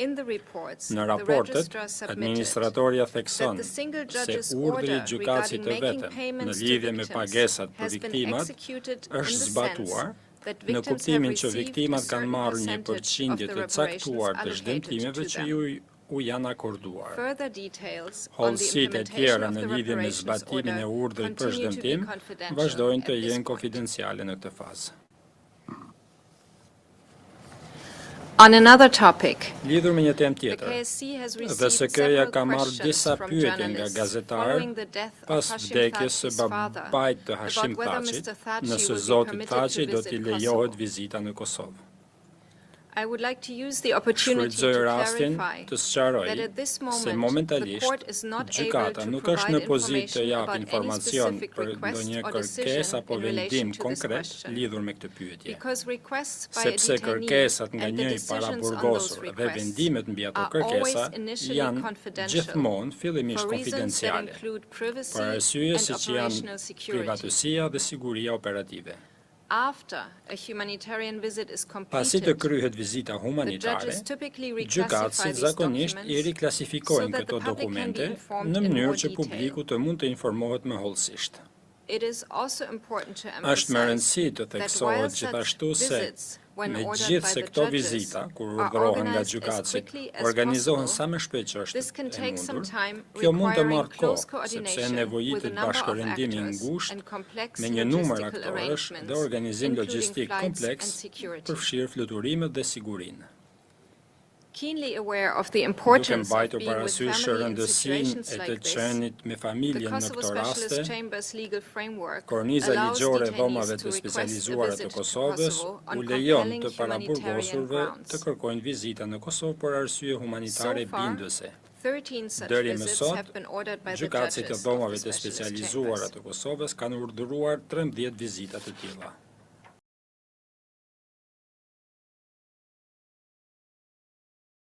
In the reports, Në the raportet, registrar submitted administratorja thekson that the single se judge's urdhri i order gjykatësit regarding të making vetëm në payments to lidhje me victims pagesat për has been viktimat executed in është the zbatuar sense that në victims have kuptimin që received a viktimat kanë certain marrë një percentage of përqindje the të reparations caktuar të allocated shdëmtimeve to që them. u janë akorduar. Further details on the Hollësitë e implementation tjera of në the lidhje me reparations zbatimin e order urdhrit për continue to be shdëmtim confidential vazhdojnë të at this jenë point. konfidenciale në këtë fazë. On another topic, Lidhur me një temë the tjetër, KSC has dhe received SK-ja several ka marrë questions disa from pyetje nga journalists gazetarë following the death of pas Hashim vdekjes së Thaçi's father babait të Hashim about whether Thaçit, Mr. Thaçi nëse would be zoti permitted Thaçi to do visit t'i lejohet Kosovo. vizita në Kosovë. I would like to use the opportunity Shfrytëzoj to rastin clarify të sqaroj that at this se moment the momentalisht court is not able gjykata to nuk është në provide pozitë të information jap about any informacion specific për request ndonjë or kërkesë decision apo in relation vendim to this konkret question. lidhur me këtë pyetje. Because requests by a Sepse detainee kërkesat nga and the njëri decisions on those paraburgosur dhe requests vendimet mbi ato are kërkesa always initially janë confidential gjithmonë fillimisht for reasons that konfidenciale, include privacy për arsye and siç janë operational security. privatësia dhe siguria operative. After a humanitarian visit is Pasi të completed, kryhet vizita the humanitare, judges typically reclassify gjykatësit these zakonisht i documents riklasifikojnë so that këto the public can be dokumente informed në in mënyrë more që detail. publiku të mund të informohet më hollësisht. It is also important to Është me rëndësi emphasize të that while theksohet such gjithashtu se visits, when me ordered gjithë by se the këto judges, vizita, kur are urdhërohen nga organized as gjykatësit, quickly as organizohen possible, sa më shpejt që është this can e take some mundur. time, Kjo mund të requiring marrë close kohë, sepse coordination with a nevojitet number of bashkërendimi i actors ngushtë and complex me një numër logistical aktorësh arrangements, dhe organizim including logjistik flights kompleks and security. përfshirë fluturimet dhe sigurinë. Keenly aware of the Duke importance of mbajtur being with parasysh family in rëndësinë situations e të like this, qenit me the familjen në Kosovo këto Specialist raste, Chamber's legal framework korniza allows ligjore e detainees dhomave to të request a specializuara visit të to Kosovës Kosovo on u lejon compelling të paraburgosurve humanitarian të grounds. kërkojnë vizita në Kosovë për arsye humanitare So far, bindëse. 13 such Deri më visits sot, have been ordered by the gjykatësit e judges of dhomave the të specialist specializuara chambers. të Kosovës kanë urdhëruar 13 vizita të tilla.